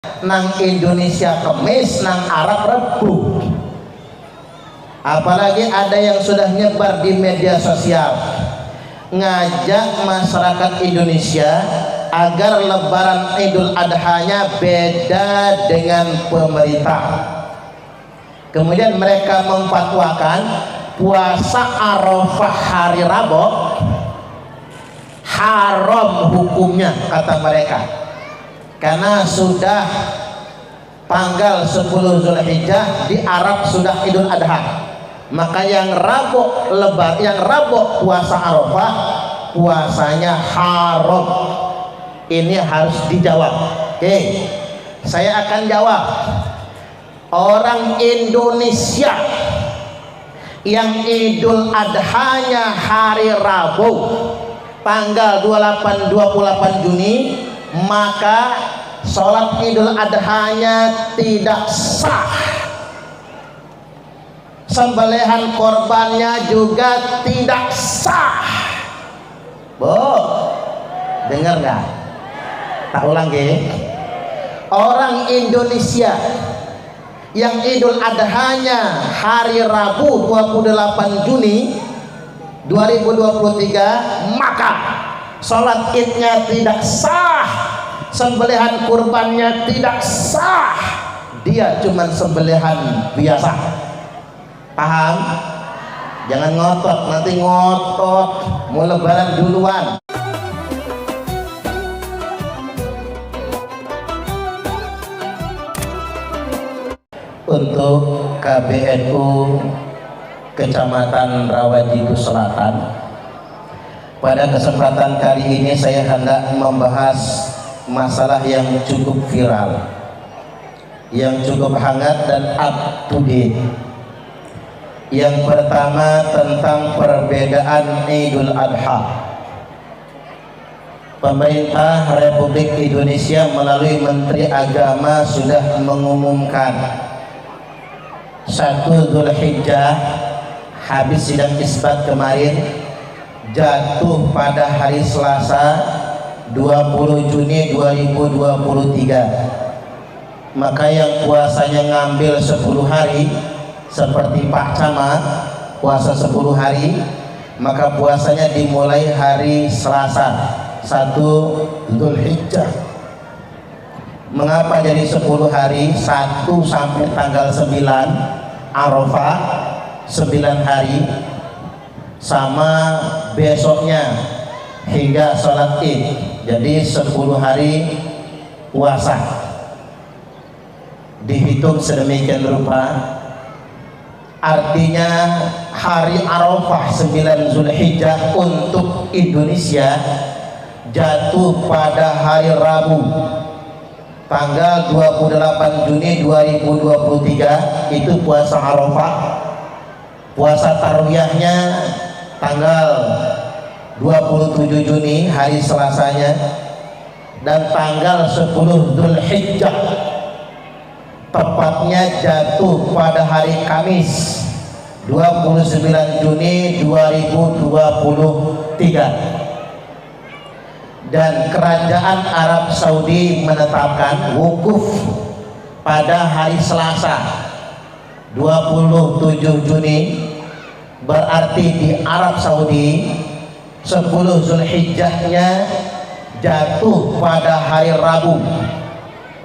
nang Indonesia Kemis, nang Arab Rebu. Apalagi ada yang sudah nyebar di media sosial ngajak masyarakat Indonesia agar lebaran Idul Adha-nya beda dengan pemerintah. Kemudian mereka memfatwakan puasa Arafah hari Rabu haram hukumnya, kata mereka, karena sudah tanggal 10 Zulhijjah di Arab sudah Idul Adha. Maka yang Rabu puasa Arafah puasanya haram. Ini harus dijawab. Oke, saya akan jawab. Orang Indonesia yang Idul Adha-nya hari Rabu tanggal 28 Juni, maka sholat Idul Adha-nya tidak sah, sembelihan korbannya juga tidak sah. Dengar nggak? Tak ulang ya. Orang Indonesia yang Idul Adha-nya hari Rabu 28 Juni 2023, maka sholat idnya tidak sah, sembelihan kurbannya tidak sah, dia cuma sembelihan biasa. Paham? Jangan ngotot, nanti ngotot mau lebaran duluan. Untuk KBNU Kecamatan Rawajiku Selatan, pada kesempatan kali ini saya hendak membahas masalah yang cukup viral, yang cukup hangat dan up to date. Yang pertama tentang perbedaan Idul Adha. Pemerintah Republik Indonesia melalui Menteri Agama sudah mengumumkan 1 Zulhijjah habis sidang isbat kemarin jatuh pada hari Selasa 20 Juni 2023. Maka yang puasanya ngambil 10 hari seperti Pak Camat puasa 10 hari, maka puasanya dimulai hari Selasa 1 Zulhijjah. Mengapa jadi 10 hari? 1 sampai tanggal 9 Arafah 9 hari, sama besoknya hingga sholat Id, jadi 10 hari puasa. Dihitung sedemikian rupa, artinya hari Arafah 9 Zulhijjah untuk Indonesia jatuh pada hari Rabu tanggal 28 Juni 2023. Itu puasa Arafah. Puasa Tarwiyahnya tanggal 27 Juni hari Selasanya, dan tanggal 10 Zulhijjah tepatnya jatuh pada hari Kamis 29 Juni 2023. Dan Kerajaan Arab Saudi menetapkan wukuf pada hari Selasa 27 Juni, berarti di Arab Saudi 10 Zulhijjahnya jatuh pada hari Rabu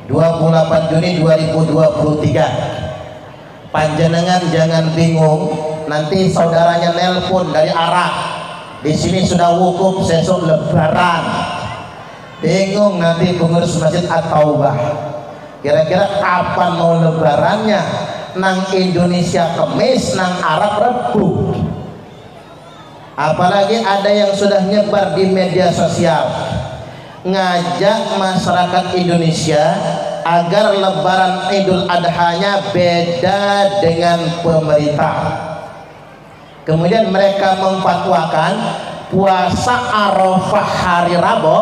28 Juni 2023. Panjenengan jangan bingung, nanti saudaranya nelpon dari Arab, di sini sudah wukuf, besok lebaran. Bingung nanti pengurus Masjid At-Taubah, kira-kira kapan mau lebarannya? Nang Indonesia Kemis, nang Arab Rebu. Apalagi ada yang sudah nyebar di media sosial ngajak masyarakat Indonesia agar lebaran Idul Adha-nya beda dengan pemerintah. Kemudian mereka memfatwakan puasa Arafah hari Rabu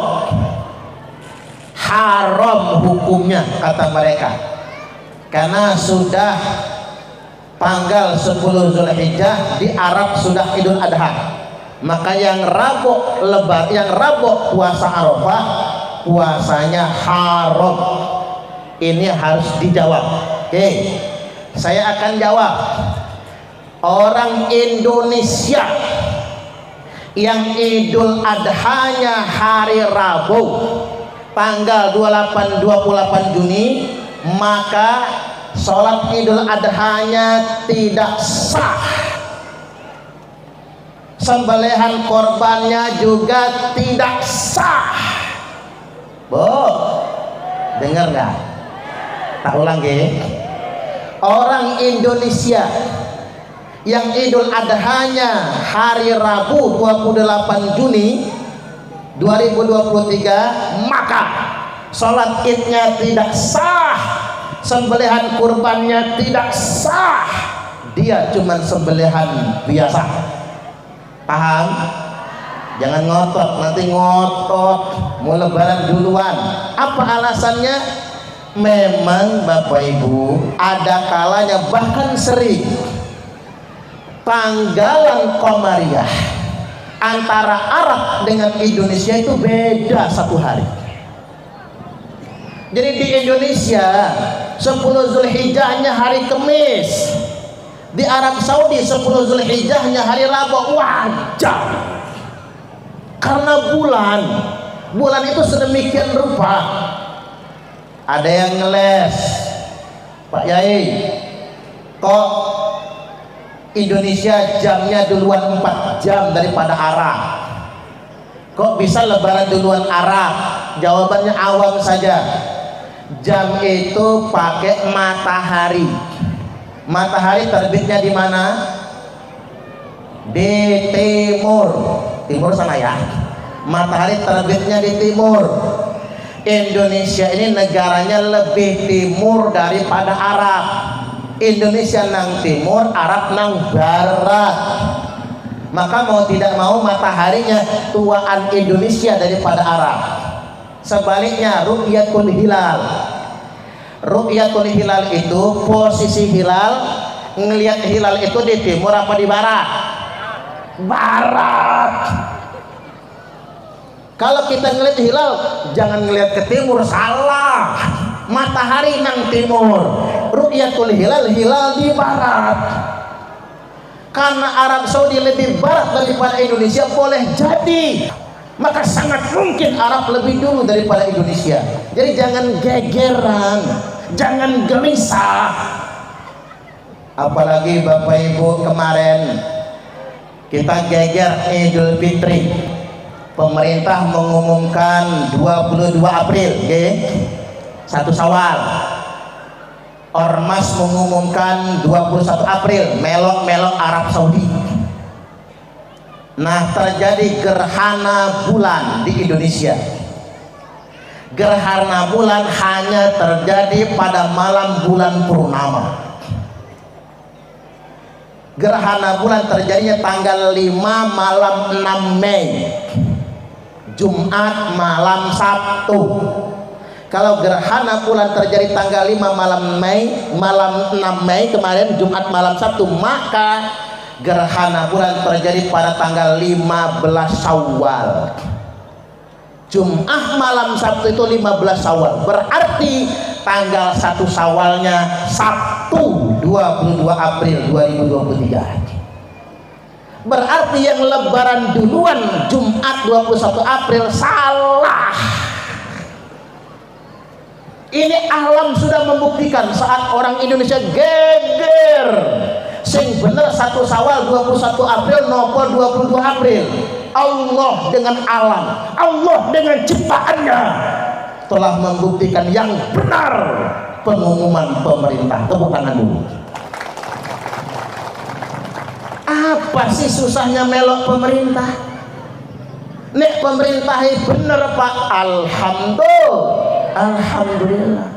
haram hukumnya, kata mereka, karena sudah tanggal 10 Zulhijjah di Arab sudah Idul Adha. Maka yang Rabu puasa Arafah puasanya haram. Ini harus dijawab. Oke, saya akan jawab. Orang Indonesia yang Idul Adhanya hari Rabu tanggal 28 Juni, maka sholat Idul Adhanya tidak sah. Sembelihan korbannya juga tidak sah. Dengar nggak? Tak ulang ke? Orang Indonesia yang Idul Adhanya hari Rabu 28 Juni 2023, maka sholat idnya tidak sah, sembelihan kurbannya tidak sah, dia cuma sembelihan biasa. Paham? Jangan ngotot, nanti ngotot mau lebaran duluan. Apa alasannya? Memang Bapak Ibu, ada kalanya bahkan sering tanggalan Qamariyah antara Arab dengan Indonesia itu beda 1 hari. Jadi di Indonesia 10 Zulhijjahnya hari Kamis, di Arab Saudi 10 Zulhijjahnya hari Rabu. Wajar, karena bulan itu sedemikian rupa. Ada yang ngeles, Pak Yai, kok Indonesia jamnya duluan 4 jam daripada Arab? Kok bisa lebaran duluan Arab? Jawabannya awam saja. Jam itu pakai matahari. Matahari terbitnya di mana? Di timur. Timur sana ya. Matahari terbitnya di timur. Indonesia ini negaranya lebih timur daripada Arab. Indonesia nang timur, Arab nang barat. Maka mau tidak mau mataharinya tuaan Indonesia daripada Arab. Sebaliknya ru'yatul hilal. Ru'yatul hilal itu posisi hilal, ngelihat hilal itu di timur apa di barat? Barat. Kalau kita ngelihat hilal, jangan ngelihat ke timur, salah. Matahari nang timur, ru'yatul hilal, hilal di barat. Karena Arab Saudi lebih barat daripada Indonesia, boleh jadi, maka sangat mungkin Arab lebih dulu daripada Indonesia. Jadi jangan gegeran, jangan gelisah. Apalagi Bapak Ibu, kemarin kita geger Idul Fitri. Pemerintah mengumumkan 22 April, okay? 1 Syawal. Ormas mengumumkan 21 April, melok-melok Arab Saudi. Nah, terjadi gerhana bulan di Indonesia. Gerhana bulan hanya terjadi pada malam bulan purnama. Gerhana bulan terjadinya tanggal 5 malam 6 Mei, Jumat malam Sabtu. Kalau gerhana bulan terjadi tanggal 5 malam Mei, malam 6 Mei kemarin, Jumat malam Sabtu, maka gerhana bulan terjadi pada tanggal 15 Syawal. Jumat malam Sabtu itu 15 Syawal. Berarti tanggal 1 Syawalnya Sabtu 22 April 2023. Berarti yang lebaran duluan Jumat 21 April salah. Ini alam sudah membuktikan saat orang Indonesia geger. Sing bener 1 Syawal 21 April nopo 22 April. Allah dengan alam, Allah dengan ciptaannya telah membuktikan yang benar pengumuman pemerintah. Tepuk tangan dulu. Apa sih susahnya melok pemerintah? Nek pemerintahi bener Pak, alhamdulillah.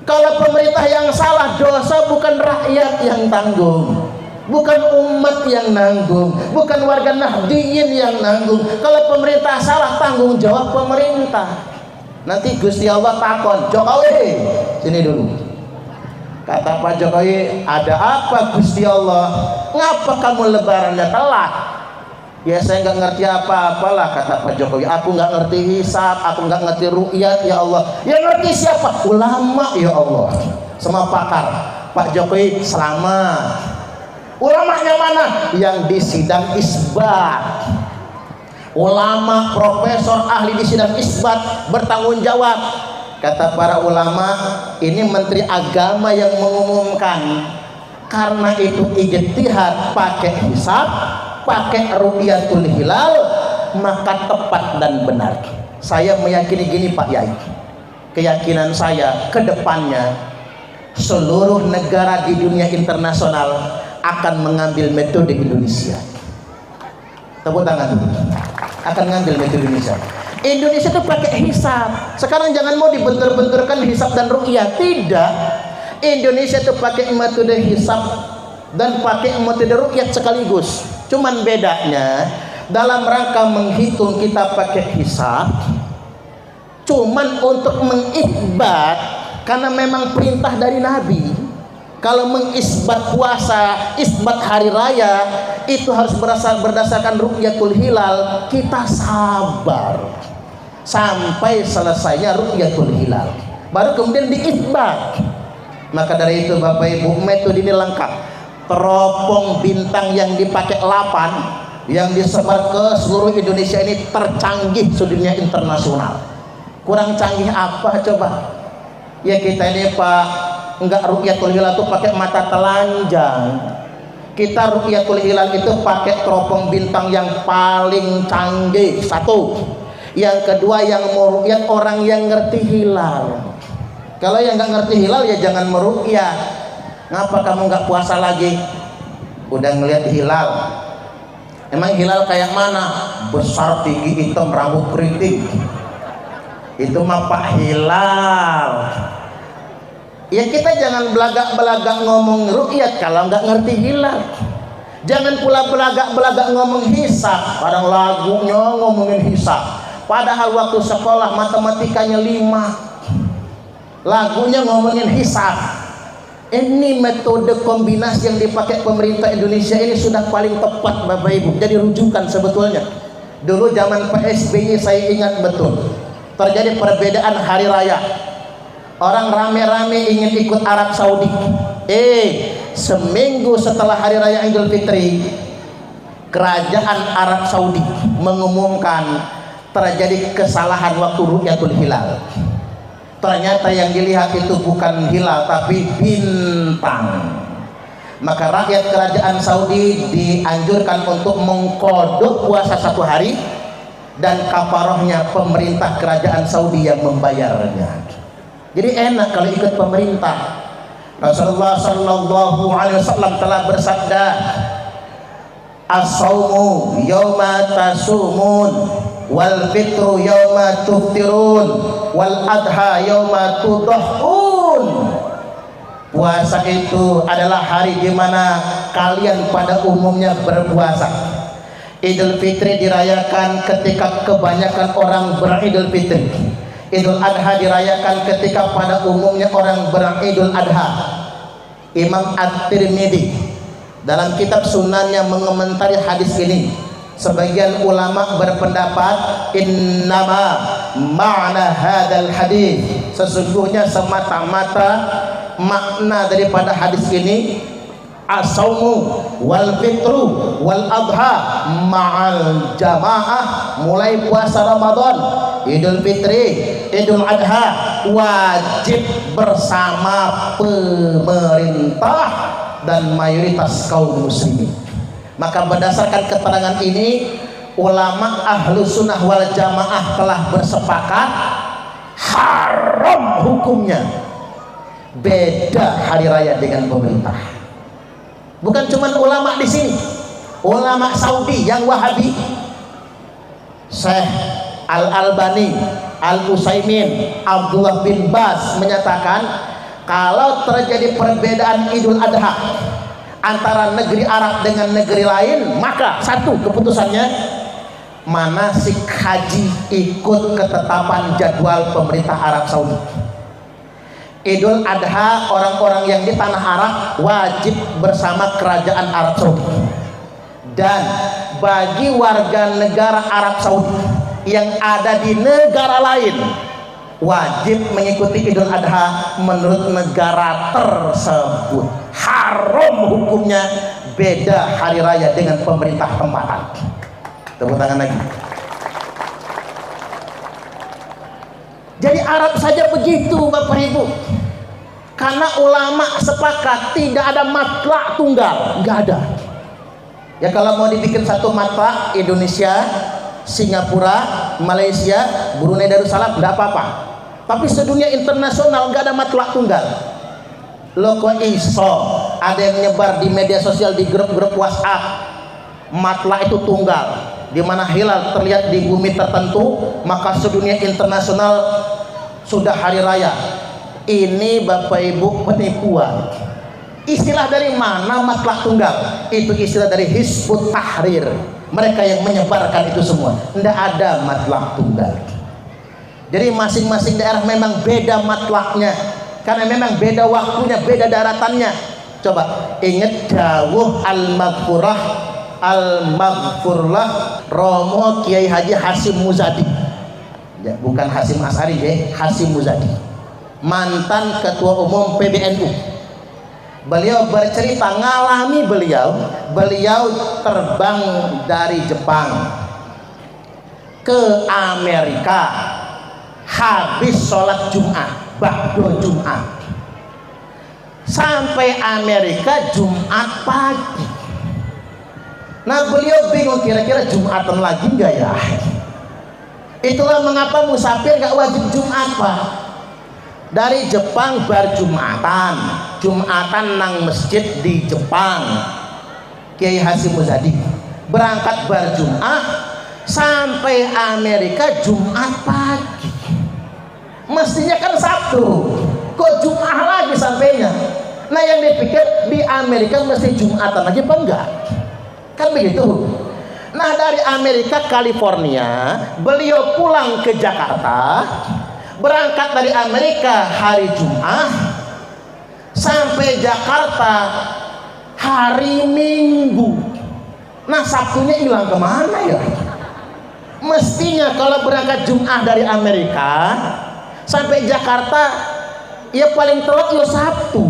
Kalau pemerintah yang salah, dosa bukan rakyat yang tanggung, bukan umat yang nanggung, bukan warga Nahdliyin yang nanggung. Kalau pemerintah salah, tanggung jawab pemerintah. Nanti Gusti Allah takon, Jokowi sini dulu. Kata Pak Jokowi, ada apa Gusti Allah? Ngapa kamu lebarannya telat? Ya saya nggak ngerti apa-apalah, kata Pak Jokowi. Aku nggak ngerti hisab, aku nggak ngerti ru'yat, ya Allah. Yang ngerti siapa? Ulama, ya Allah. Semua pakar. Pak Jokowi selamat. Ulamanya mana? Yang di sidang isbat. Ulama, profesor, ahli di sidang isbat bertanggung jawab. Kata para ulama, ini Menteri Agama yang mengumumkan. Karena itu ijtihad pakai hisab, pakai ru'yatul hilal, maka tepat dan benar. Saya meyakini gini Pak Yai, keyakinan saya ke depannya seluruh negara di dunia internasional akan mengambil metode Indonesia. Tepuk tangan dulu. Akan mengambil metode Indonesia. Indonesia itu pakai hisab. Sekarang jangan mau dibentur-benturkan hisab dan ru'yah. Tidak. Indonesia itu pakai metode hisab dan pakai metode ru'yat sekaligus. Cuman bedanya dalam rangka menghitung kita pakai hisab, cuman untuk mengisbat karena memang perintah dari Nabi. Kalau mengisbat puasa, isbat hari raya itu harus berdasarkan ru'yatul hilal. Kita sabar sampai selesainya ru'yatul hilal, baru kemudian diisbat. Maka dari itu Bapak Ibu, metode ini lengkap. Teropong bintang yang dipakai 8 yang disebar ke seluruh Indonesia ini tercanggih sedunia internasional. Kurang canggih apa coba? Ya kita ini Pak, enggak ru'yatul hilal itu pakai mata telanjang. Kita ru'yatul hilal itu pakai teropong bintang yang paling canggih. Satu. Yang kedua, yang mau ru'yat orang yang ngerti hilal. Kalau yang nggak ngerti hilal ya jangan meru'yah. Ngapa kamu nggak puasa lagi? Udah ngelihat hilal. Emang hilal kayak mana? Besar, tinggi, hitam, rambut keriting. Itu mah Pak hilal. Ya kita jangan belagak-belagak ngomong ru'yat kalau nggak ngerti hilal. Jangan pula belagak-belagak ngomong hisab. Padahal lagunya ngomongin hisab. Padahal waktu sekolah matematikanya 5. Lagunya ngomongin hisab. Ini metode kombinasi yang dipakai pemerintah Indonesia ini sudah paling tepat Bapak Ibu. Jadi rujukan sebetulnya. Dulu zaman PSBY saya ingat betul. Terjadi perbedaan hari raya. Orang rame-rame ingin ikut Arab Saudi. Seminggu setelah hari raya Idul Fitri, kerajaan Arab Saudi mengumumkan terjadi kesalahan waktu ru'yatul hilal. Ternyata yang dilihat itu bukan hilal tapi bintang. Maka rakyat kerajaan Saudi dianjurkan untuk mengkodok puasa 1 hari, dan kafarohnya pemerintah kerajaan Saudi yang membayarnya. Jadi enak kalau ikut pemerintah. Rasulullah sallallahu alaihi wasallam telah bersabda, as-saumu yauma tasumun, wal fitru yauma tuftirun, wal adha yauma tudahun. Puasa itu adalah hari di mana kalian pada umumnya berpuasa. Idul Fitri dirayakan ketika kebanyakan orang beridul fitri. Idul Adha dirayakan ketika pada umumnya orang beridul adha. Imam At-Tirmidzi dalam kitab Sunannya mengomentari hadis ini. Sebagian ulama berpendapat innama ma'na hadzal hadis, sesungguhnya semata-mata makna daripada hadis ini as-saumu wal fitru wal adha ma'al jamaah, mulai puasa Ramadan, Idul Fitri, Idul Adha wajib bersama pemerintah dan mayoritas kaum muslimin. Maka berdasarkan keterangan ini, ulama ahlu sunnah wal jamaah telah bersepakat haram hukumnya beda hari raya dengan pemerintah. Bukan cuma ulama di sini, ulama Saudi yang Wahabi, Syekh Al-Albani, Al-Utsaimin, Abdullah bin Bas menyatakan kalau terjadi perbedaan Idul Adha antara negeri Arab dengan negeri lain, maka satu keputusannya manasik haji ikut ketetapan jadwal pemerintah Arab Saudi. Idul Adha orang-orang yang di tanah Arab wajib bersama kerajaan Arab Saudi. Dan bagi warga negara Arab Saudi yang ada di negara lain wajib mengikuti Idul Adha menurut negara tersebut. Haram hukumnya, beda hari raya dengan pemerintah tempatan. Tepuk tangan lagi. Jadi Arab saja begitu Bapak Ibu. Karena ulama sepakat tidak ada matlak tunggal, nggak ada. Ya kalau mau dibikin satu matlak, Indonesia, Singapura, Malaysia, Brunei Darussalam, nggak apa-apa. Tapi sedunia internasional nggak ada matlak tunggal. Lo kok iso ada yang nyebar di media sosial, di grup-grup WhatsApp, matlak itu tunggal, di mana hilal terlihat di bumi tertentu, maka sedunia internasional sudah hari raya. Ini Bapak Ibu penipuan. Istilah dari mana matlak tunggal? Itu istilah dari Hizbut Tahrir. Mereka yang menyebarkan itu semua. Tidak ada matlak tunggal. Jadi masing-masing daerah memang beda matlaknya, karena memang beda waktunya, beda daratannya. Coba ingat dawuh al-maghfurlah Romo Kiai Haji Hasyim Muzadi. Ya, bukan Hasyim As'ari, ya, Hasyim Muzadi, mantan ketua umum PBNU. Beliau bercerita, ngalami beliau terbang dari Jepang ke Amerika, habis sholat Jumat, ba'da Jumat, sampai Amerika Jumat pagi. Nah beliau bingung, kira-kira Jumatan lagi enggak ya? Itulah mengapa musafir gak wajib Jumat Pak. Dari Jepang berjumatan, Jumatan nang masjid di Jepang, Kiai Hasyim Muzadi berangkat berjum'ah sampai Amerika Jumat pagi. Mestinya kan Sabtu, kok Jum'ah lagi sampainya. Nah yang dipikir di Amerika mesti Jumatan lagi apa enggak? Kan begitu. Nah dari Amerika California beliau pulang ke Jakarta, berangkat dari Amerika hari Jumat, sampai Jakarta hari Minggu. Nah Sabtunya hilang kemana ya? Mestinya kalau berangkat Jumat dari Amerika sampai Jakarta ya paling telat ya Sabtu.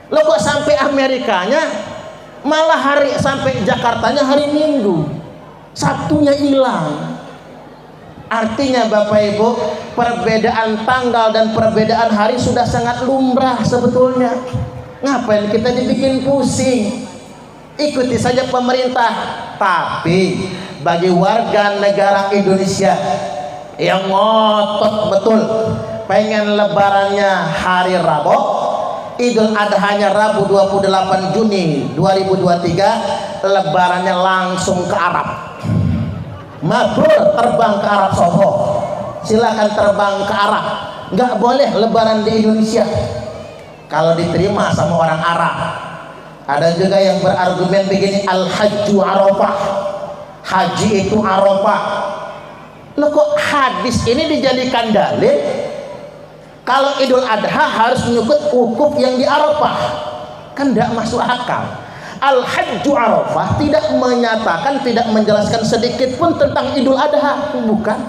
Lo kok sampai Amerikanya malah hari sampai Jakartanya hari Minggu, Sabtunya hilang. Artinya Bapak Ibu, perbedaan tanggal dan perbedaan hari sudah sangat lumrah sebetulnya. Ngapain kita dibikin pusing? Ikuti saja pemerintah. Tapi bagi warga negara Indonesia yang ngotot betul pengen lebarannya hari Rabu, Idul Adhanya Rabu 28 Juni 2023, lebarannya langsung ke Arab. Mabrur, terbang ke Arab Soho, silakan terbang ke Arab. Nggak boleh lebaran di Indonesia kalau diterima sama orang Arab. Ada juga yang berargumen begini, al-hajju Arafah, haji itu Arafah. Loh kok hadis ini dijadikan dalil kalau Idul Adha harus menyukut wukuf yang di Arafah? Kan tidak masuk akal. Al-hajju Arafah tidak menyatakan, tidak menjelaskan sedikit pun tentang Idul Adha, bukan.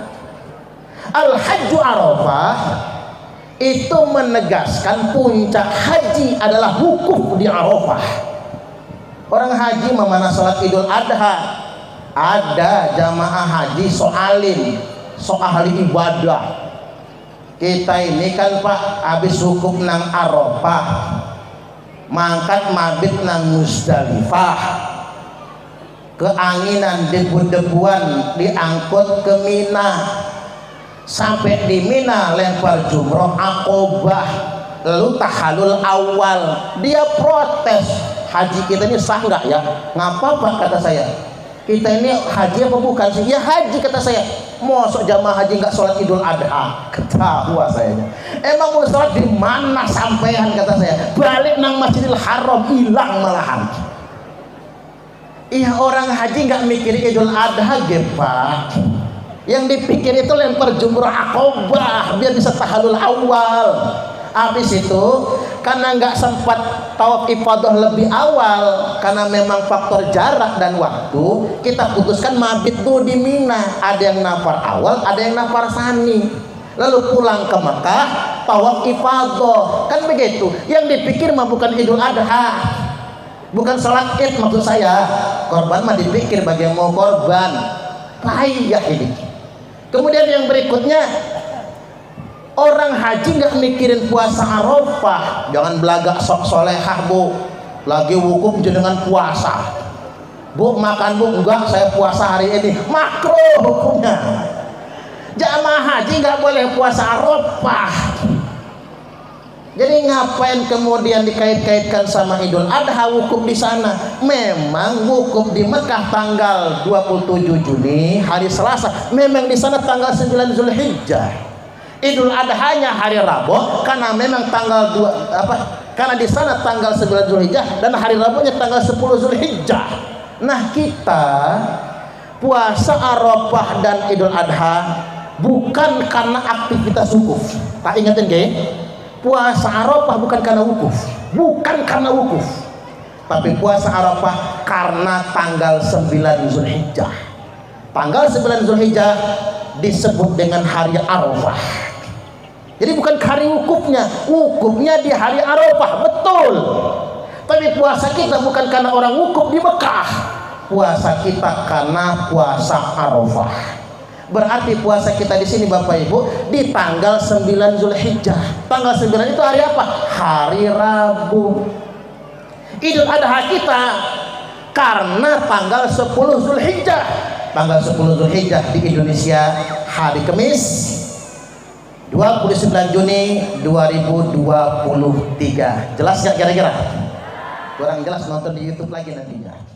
Al-hajju Arafah itu menegaskan puncak haji adalah wukuf di Arafah. Orang haji memana sholat Idul Adha, ada jamaah haji soalin, ahli ibadah. Kita ini kan Pak habis wukuf nang Arafah, mangkat mabit nang Musdalifah, keanginan debu-debuan diangkut ke Mina, sampai di Mina lempar jumroh Aqobah, lalu tahalul awal. Dia protes, haji kita ini sah nggak ya? Ngapa kata saya, kita ini haji apa bukan sih? Ya haji kata saya. Mosok jamaah haji nggak sholat Idul Adha? Ketawa saya. Emang mau sholat di mana sampean kata saya? Balik nang Masjidil Haram, hilang malahan. Iya orang haji nggak mikir Idul Adha Pak. Yang dipikir itu lempar jumrah Aqobah biar bisa tahalul awal. Habis itu karena nggak sempat tawaf ifadah lebih awal karena memang faktor jarak dan waktu, kita putuskan mabit dulu di Mina. Ada yang nafar awal, ada yang nafar sani, lalu pulang ke Mekah tawaf ifadah. Kan begitu. Yang dipikir mah bukan Idul Adha, bukan sholat Id maksud saya. Korban mah dipikir bagaimana mau korban. Payah ini. Kemudian yang berikutnya, orang haji nggak mikirin puasa Arafah. Jangan belagak sok solehah bu, lagi wukuf dengan puasa. Bu makan bu, enggak saya puasa hari ini. Makruh hukumnya. Jamaah haji nggak boleh puasa Arafah. Jadi ngapain kemudian dikait-kaitkan sama Idul Adha wukuf di sana? Memang wukuf di Mekah tanggal 27 Juni hari Selasa. Memang di sana tanggal 9 Zulhijjah. Idul Adhanya hari Rabu karena memang tanggal 2 karena di sana tanggal 9 Zulhijjah dan hari Rabunya tanggal 10 Zulhijjah. Nah, kita puasa Arafah dan Idul Adha bukan karena aktivitas wukuf. Tak ingatin nggih? Puasa Arafah bukan karena wukuf, bukan karena wukuf, tapi puasa Arafah karena tanggal 9 Zulhijjah. Tanggal 9 Zulhijjah disebut dengan hari Arafah. Jadi bukan hari wukufnya di hari Arafah, betul. Tapi puasa kita bukan karena orang wukuf di Mekah, puasa kita karena puasa Arafah. Berarti puasa kita di sini Bapak Ibu di tanggal 9 Zulhijjah. Tanggal 9 itu hari apa? Hari Rabu. Idul Adha kita karena tanggal 10 Zulhijjah. Tanggal 10 Zulhijjah di Indonesia hari Kamis 29 Juni 2023. Jelas nggak kira-kira? Kurang jelas nonton di YouTube lagi nantinya.